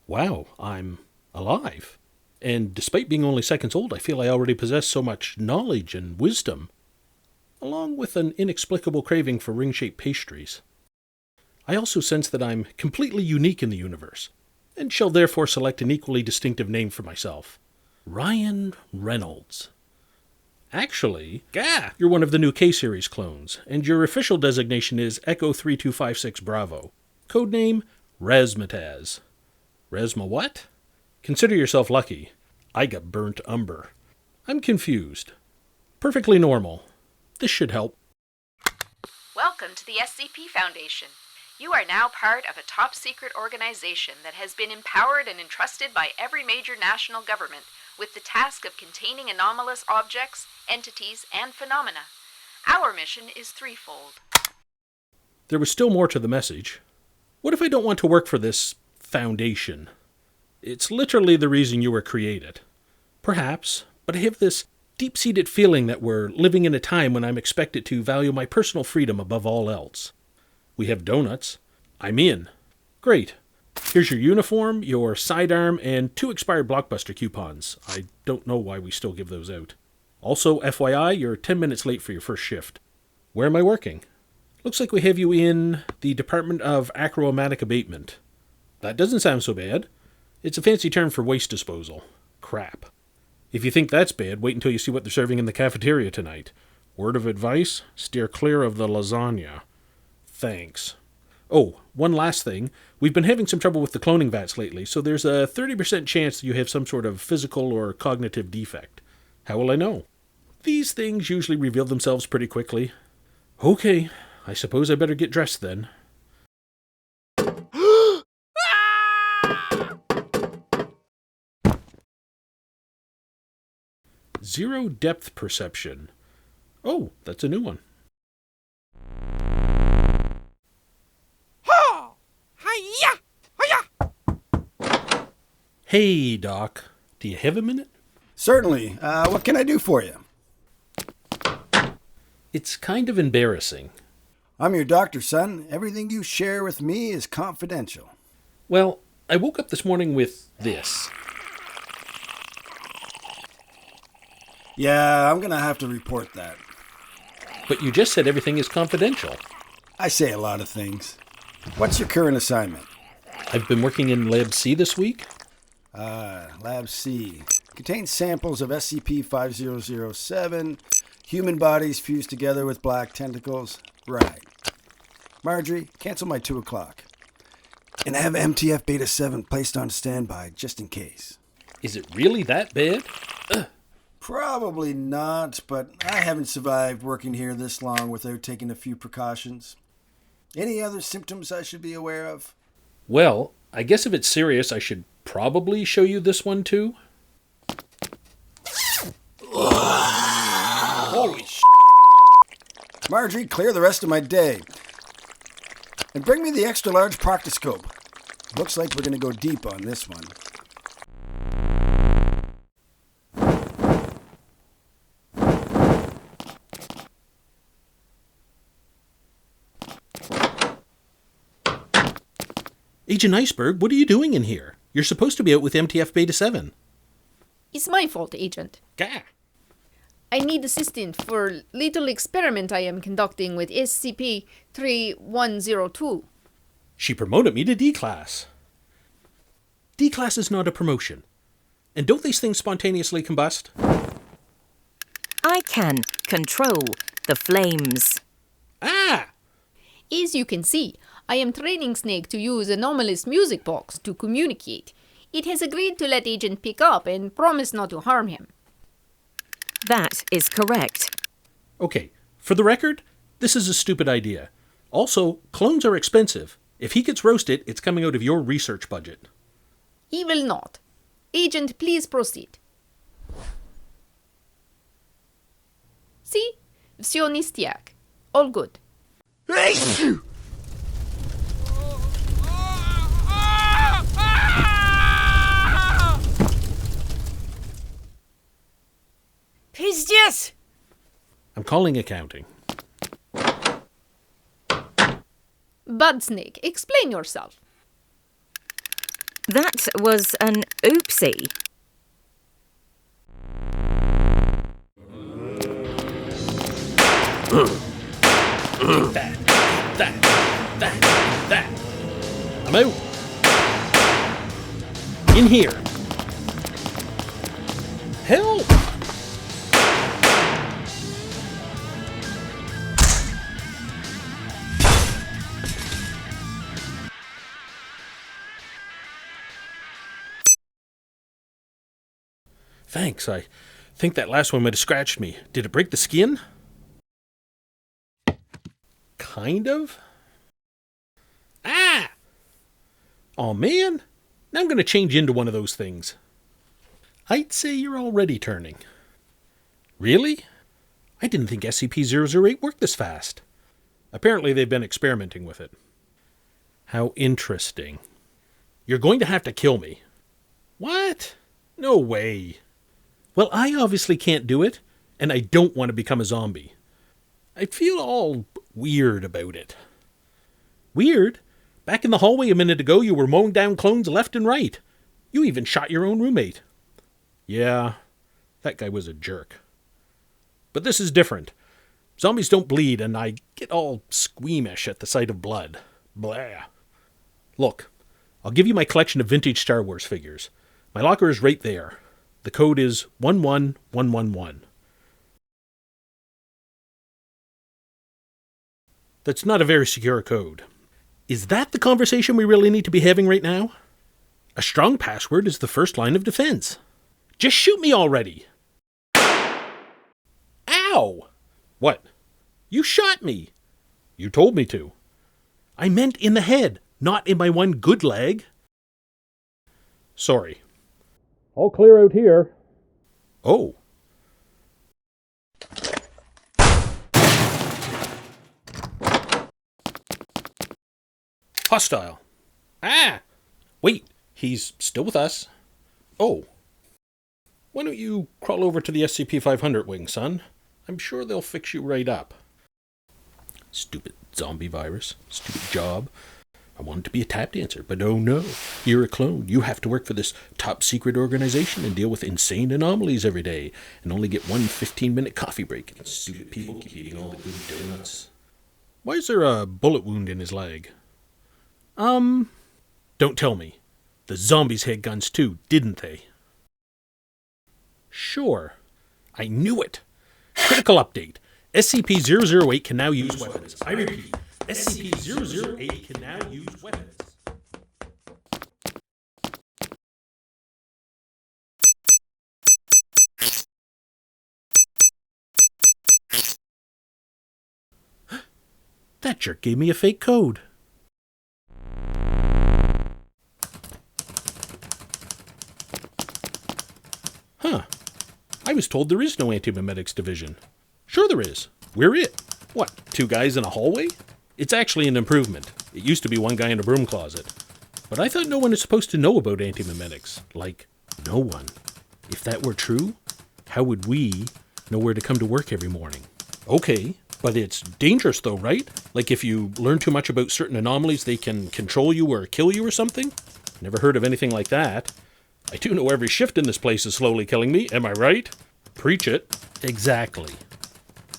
Wow, I'm alive. And despite being only seconds old, I feel I already possess so much knowledge and wisdom, along with an inexplicable craving for ring-shaped pastries. I also sense that I'm completely unique in the universe, and shall therefore select an equally distinctive name for myself. Ryan Reynolds. Actually, you're one of the new K-Series clones, and your official designation is Echo 3256 Bravo. Codename, Razmataz. Resma what? Consider yourself lucky. I got burnt umber. I'm confused. Perfectly normal. This should help. Welcome to the SCP Foundation. You are now part of a top-secret organization that has been empowered and entrusted by every major national government with the task of containing anomalous objects, entities, and phenomena. Our mission is threefold. There was still more to the message. What if I don't want to work for this Foundation? It's literally the reason you were created. Perhaps, but I have this deep-seated feeling that we're living in a time when I'm expected to value my personal freedom above all else. We have donuts. I'm in. Great. Here's your uniform, your sidearm, and 2 expired Blockbuster coupons. I don't know why we still give those out. Also, FYI, you're 10 minutes late for your first shift. Where am I working? Looks like we have you in the Department of Achromatic Abatement. That doesn't sound so bad. It's a fancy term for waste disposal. Crap. If you think that's bad, wait until you see what they're serving in the cafeteria tonight. Word of advice, steer clear of the lasagna. Thanks. Oh, one last thing. We've been having some trouble with the cloning vats lately, so there's a 30% chance that you have some sort of physical or cognitive defect. How will I know? These things usually reveal themselves pretty quickly. Okay, I suppose I better get dressed then. Zero depth perception. Oh, that's a new one. Hey, Doc. Do you have a minute? Certainly. What can I do for you? It's kind of embarrassing. I'm your doctor, son. Everything you share with me is confidential. Well, I woke up this morning with this. Yeah, I'm gonna have to report that. But you just said everything is confidential. I say a lot of things. What's your current assignment? I've been working in Lab C this week. Lab C. Contains samples of SCP-5007, human bodies fused together with black tentacles. Right. Marjorie, cancel my 2 o'clock. And have MTF Beta 7 placed on standby, just in case. Is it really that bad? Probably not, but I haven't survived working here this long without taking a few precautions. Any other symptoms I should be aware of? Well, I guess if it's serious, I should probably show you this one too. Holy sh**. Marjorie, clear the rest of my day. And bring me the extra large proctoscope. Looks like we're going to go deep on this one. Agent Iceberg, what are you doing in here? You're supposed to be out with MTF Beta 7. It's my fault, Agent. Gah! I need assistance for little experiment I am conducting with SCP-3102. She promoted me to D-Class. D-Class is not a promotion. And don't these things spontaneously combust? I can control the flames. Ah! As you can see, I am training Snake to use anomalous music box to communicate. It has agreed to let Agent pick up and promise not to harm him. That is correct. Okay, for the record, this is a stupid idea. Also, clones are expensive. If he gets roasted, it's coming out of your research budget. He will not. Agent, please proceed. See? Всё ништяк. All good. Пиздец! I'm calling accounting. Bud Snake, explain yourself. That was an oopsie. That. I'm out. In here. Help! Thanks, I think that last one might have scratched me. Did it break the skin? Kind of? Ah! Aw, man. Now I'm going to change into one of those things. I'd say you're already turning. Really? I didn't think SCP-008 worked this fast. Apparently they've been experimenting with it. How interesting. You're going to have to kill me. What? No way. Well, I obviously can't do it, and I don't want to become a zombie. I feel all weird about it. Weird? Back in the hallway a minute ago, you were mowing down clones left and right. You even shot your own roommate. Yeah, that guy was a jerk. But this is different. Zombies don't bleed, and I get all squeamish at the sight of blood. Blah. Look, I'll give you my collection of vintage Star Wars figures. My locker is right there. The code is 11111. That's not a very secure code. Is that the conversation we really need to be having right now? A strong password is the first line of defense. Just shoot me already! Ow! What? You shot me! You told me to. I meant in the head, not in my one good leg. Sorry. All clear out here. Oh. Hostile. Ah! Wait, he's still with us. Oh. Why don't you crawl over to the SCP-500 wing, son? I'm sure they'll fix you right up. Stupid zombie virus. Stupid job. I wanted to be a tap dancer, but oh no. You're a clone. You have to work for this top-secret organization and deal with insane anomalies every day, and only get one 15-minute coffee break. And stupid people keep eating all the good donuts. Why is there a bullet wound in his leg? Don't tell me. The zombies had guns too, didn't they? Sure. I knew it. Critical update. SCP-008 can now use weapons. I repeat, SCP-008 can now use weapons. That jerk gave me a fake code. Huh. I was told there is no Antimemetics division. Sure there is. We're it. What, 2 guys in a hallway? It's actually an improvement. It used to be 1 guy in a broom closet. But I thought no one is supposed to know about Antimemetics. Like, no one. If that were true, how would we know where to come to work every morning? Okay, but it's dangerous though, right? Like if you learn too much about certain anomalies, they can control you or kill you or something? Never heard of anything like that. I do know every shift in this place is slowly killing me, am I right? Preach it. Exactly.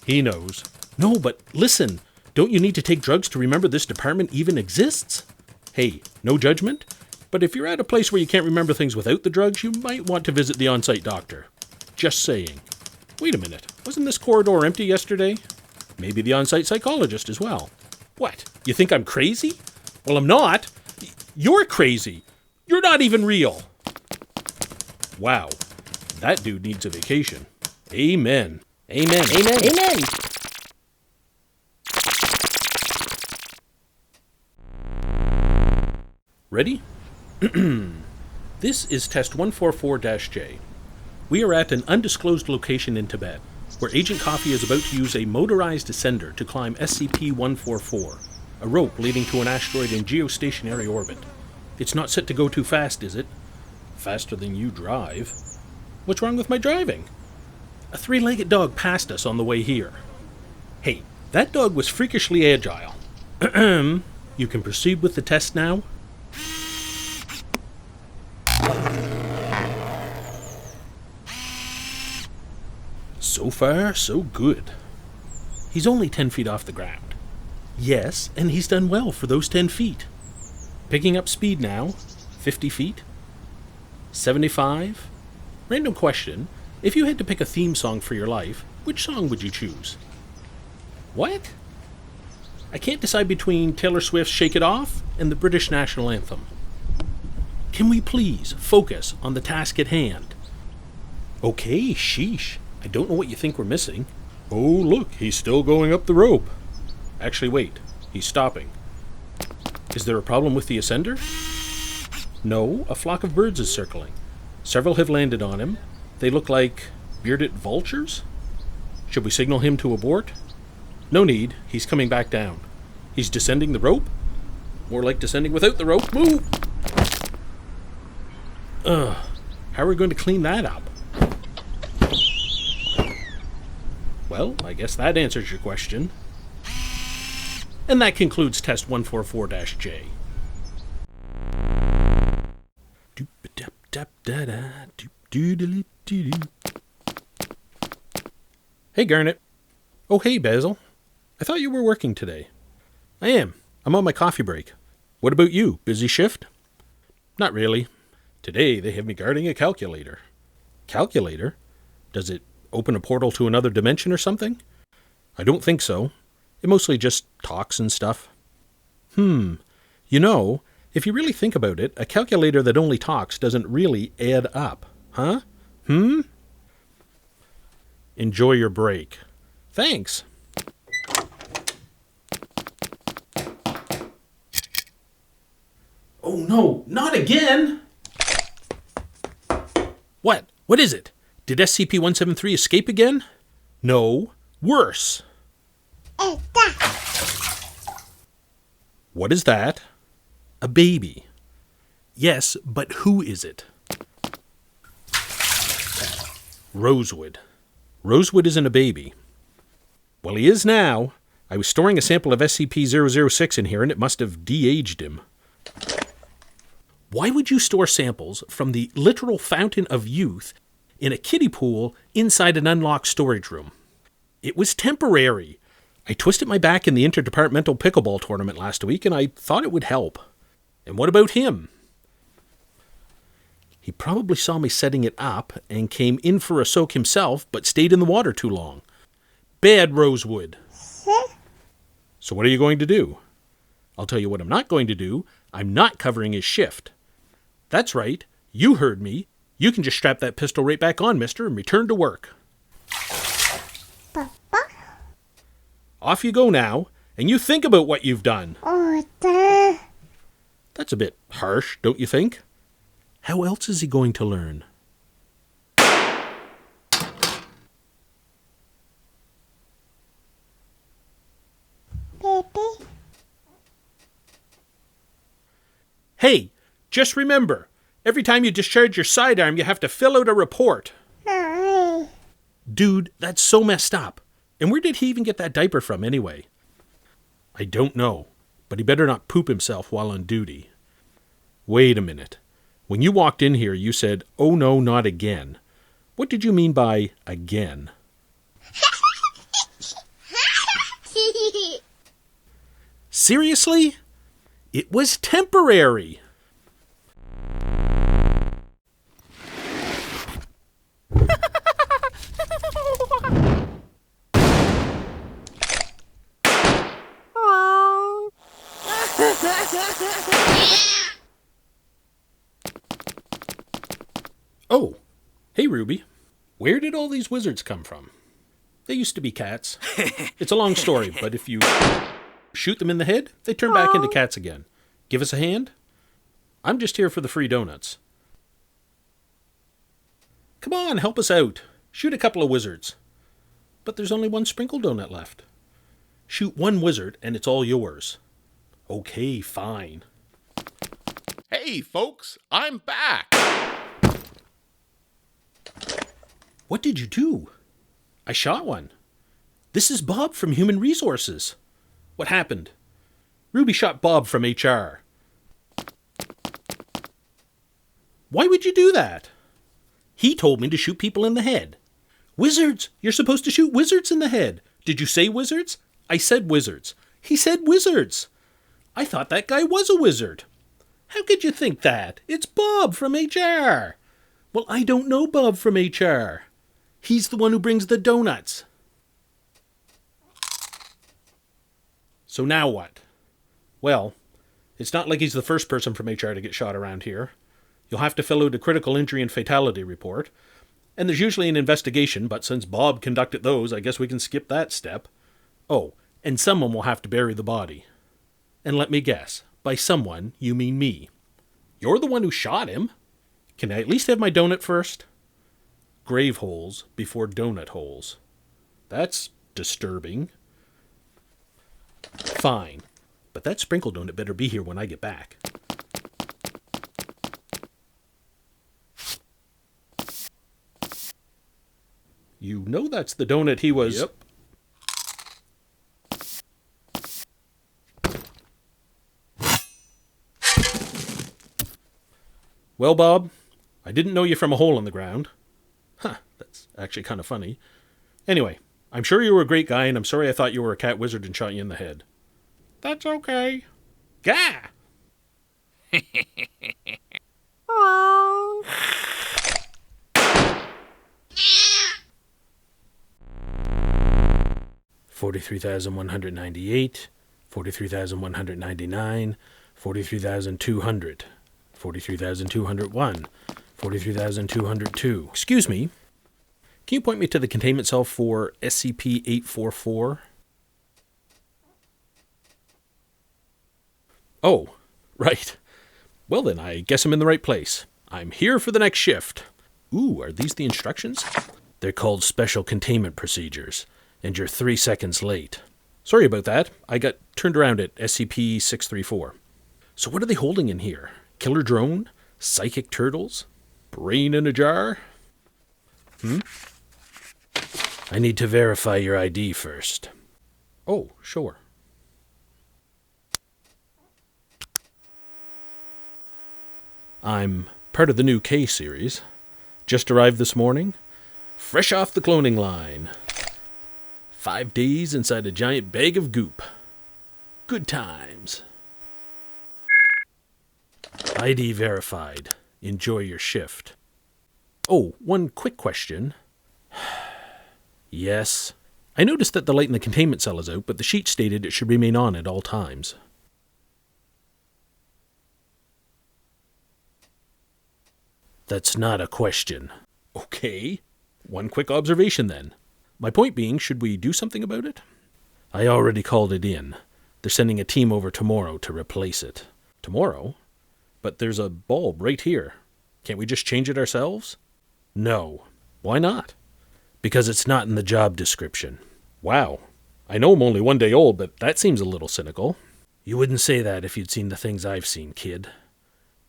He knows. No, but listen, don't you need to take drugs to remember this department even exists? Hey, no judgment, but if you're at a place where you can't remember things without the drugs, you might want to visit the on-site doctor. Just saying. Wait a minute, wasn't this corridor empty yesterday? Maybe the on-site psychologist as well. What, you think I'm crazy? Well, I'm not. You're crazy. You're not even real. Wow, that dude needs a vacation. Amen. Amen. Amen. Amen. Ready? This is test 144-J. We are at an undisclosed location in Tibet, where Agent Coffee is about to use a motorized ascender to climb SCP-144, a rope leading to an asteroid in geostationary orbit. It's not set to go too fast, is it? Faster than you drive. What's wrong with my driving? A 3-legged dog passed us on the way here. Hey, that dog was freakishly agile. You can proceed with the test now? far, so good. He's only 10 feet off the ground. Yes, and he's done well for those 10 feet. Picking up speed now, 50 feet, 75. Random question, if you had to pick a theme song for your life, which song would you choose? What? I can't decide between Taylor Swift's Shake It Off and the British National Anthem. Can we please focus on the task at hand? Okay, sheesh. I don't know what you think we're missing. Oh, look, he's still going up the rope. Actually, wait. He's stopping. Is there a problem with the ascender? No, a flock of birds is circling. Several have landed on him. They look like bearded vultures? Should we signal him to abort? No need. He's coming back down. He's descending the rope? More like descending without the rope. Move! How are we going to clean that up? Well, I guess that answers your question. And that concludes test 144-J. Hey, Garnet. Oh, hey, Basil. I thought you were working today. I am. I'm on my coffee break. What about you? Busy shift? Not really. Today they have me guarding a calculator. Calculator? Does it open a portal to another dimension or something? I don't think so. It mostly just talks and stuff. You know, if you really think about it, a calculator that only talks doesn't really add up, huh? Enjoy your break. Thanks. Oh no, not again! What? What is it? Did SCP-173 escape again? No. Worse. What is that? A baby. Yes, but who is it? Rosewood. Rosewood isn't a baby. Well, he is now. I was storing a sample of SCP-006 in here and it must have de-aged him. Why would you store samples from the literal fountain of youth in a kiddie pool inside an unlocked storage room? It was temporary. I twisted my back in the interdepartmental pickleball tournament last week and I thought it would help. And what about him? He probably saw me setting it up and came in for a soak himself, but stayed in the water too long. Bad Rosewood. So what are you going to do? I'll tell you what I'm not going to do. I'm not covering his shift. That's right. You heard me. You can just strap that pistol right back on, mister, and return to work. Papa? Off you go now, and you think about what you've done. That's a bit harsh, don't you think? How else is he going to learn? Baby? Hey, just remember, every time you discharge your sidearm, you have to fill out a report. No. Dude, that's so messed up. And where did he even get that diaper from anyway? I don't know, but he better not poop himself while on duty. Wait a minute. When you walked in here, you said, "Oh no, not again." What did you mean by again? Seriously? It was temporary. Oh, hey Ruby. Where did all these wizards come from? They used to be cats. It's a long story, but if you shoot them in the head, they turn back into cats again. Give us a hand? I'm just here for the free donuts. Come on, help us out. Shoot a couple of wizards. But there's only one sprinkle donut left. Shoot one wizard and it's all yours. Okay, fine. Hey, folks, I'm back. What did you do? I shot one. This is Bob from Human Resources. What happened? Ruby shot Bob from HR. Why would you do that? He told me to shoot people in the head. Wizards! You're supposed to shoot wizards in the head. Did you say wizards? I said wizards. He said wizards. I thought that guy was a wizard. How could you think that? It's Bob from HR. Well, I don't know Bob from HR. He's the one who brings the donuts. So now what? Well, it's not like he's the first person from HR to get shot around here. You'll have to fill out a critical injury and fatality report. And there's usually an investigation, but since Bob conducted those, I guess we can skip that step. Oh, and someone will have to bury the body. And let me guess, by someone, you mean me. You're the one who shot him. Can I at least have my donut first? Grave holes before donut holes. That's disturbing. Fine, but that sprinkle donut better be here when I get back. You know that's the donut he was... Yep. Well, Bob, I didn't know you from a hole in the ground. Huh, that's actually kind of funny. Anyway, I'm sure you were a great guy, and I'm sorry I thought you were a cat wizard and shot you in the head. That's okay. Gah! $43,198, $43,199, $43,200, $43,201, $43,202. Excuse me. Can you point me to the containment cell for SCP-844? Oh, right. Well then, I guess I'm in the right place. I'm here for the next shift. Ooh, are these the instructions? They're called Special Containment Procedures, and you're 3 seconds late. Sorry about that. I got turned around at SCP-634. So what are they holding in here? Killer drone? Psychic turtles? Brain in a jar? I need to verify your ID first. Oh, sure. I'm part of the new K series. Just arrived this morning. Fresh off the cloning line. 5 days inside a giant bag of goop. Good times. ID verified. Enjoy your shift. Oh, one quick question. Yes. I noticed that the light in the containment cell is out, but the sheet stated it should remain on at all times. That's not a question. Okay. One quick observation then. My point being, should we do something about it? I already called it in. They're sending a team over tomorrow to replace it. Tomorrow? But there's a bulb right here. Can't we just change it ourselves? No. Why not? Because it's not in the job description. Wow. I know I'm only 1 day old, but that seems a little cynical. You wouldn't say that if you'd seen the things I've seen, kid.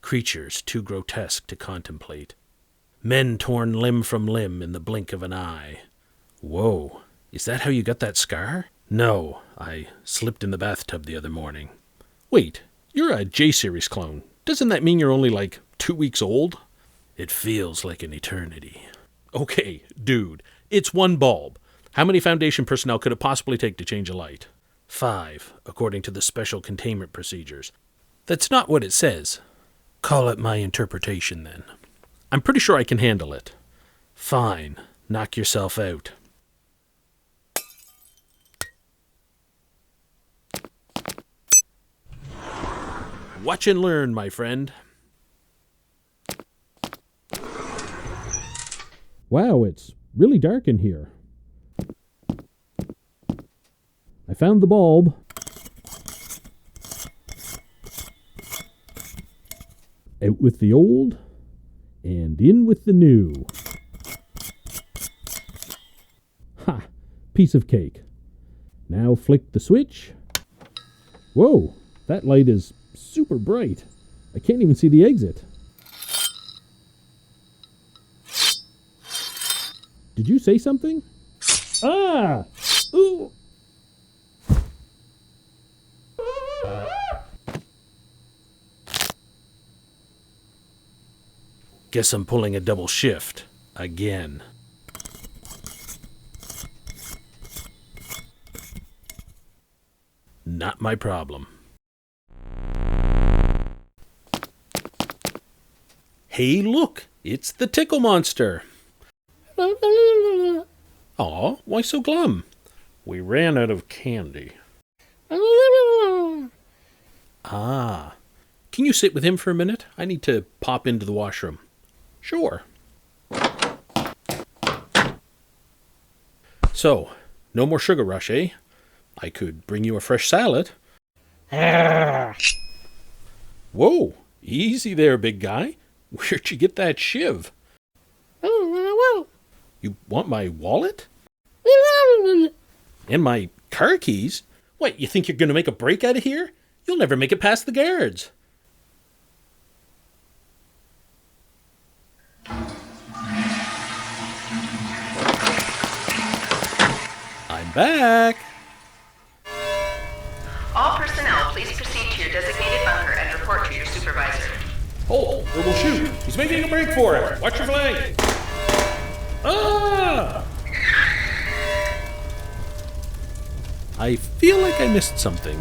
Creatures too grotesque to contemplate. Men torn limb from limb in the blink of an eye. Whoa. Is that how you got that scar? No. I slipped in the bathtub the other morning. Wait. You're a J-Series clone. Doesn't that mean you're only like 2 weeks old? It feels like an eternity. Okay, dude. It's one bulb. How many Foundation personnel could it possibly take to change a light? 5, according to the special containment procedures. That's not what it says. Call it my interpretation, then. I'm pretty sure I can handle it. Fine. Knock yourself out. Watch and learn, my friend. Wow, it's really dark in here. I found the bulb. Out with the old, and in with the new. Ha! Piece of cake. Now flick the switch. Whoa, that light is super bright. I can't even see the exit. Did you say something? Ah! Ooh! Guess I'm pulling a double shift. Again. Not my problem. Hey, look! It's the Tickle monster! Aw, why so glum? We ran out of candy. Ah. Can you sit with him for a minute? I need to pop into the washroom. Sure. So, no more sugar rush, eh? I could bring you a fresh salad. Whoa, easy there, big guy. Where'd you get that shiv? You want my wallet? And my car keys? What, you think you're going to make a break out of here? You'll never make it past the guards. I'm back. All personnel, please proceed to your designated bunker and report to your supervisor. Hold, or we'll shoot. He's making a break for it. Watch your flank. Ah! I feel like I missed something.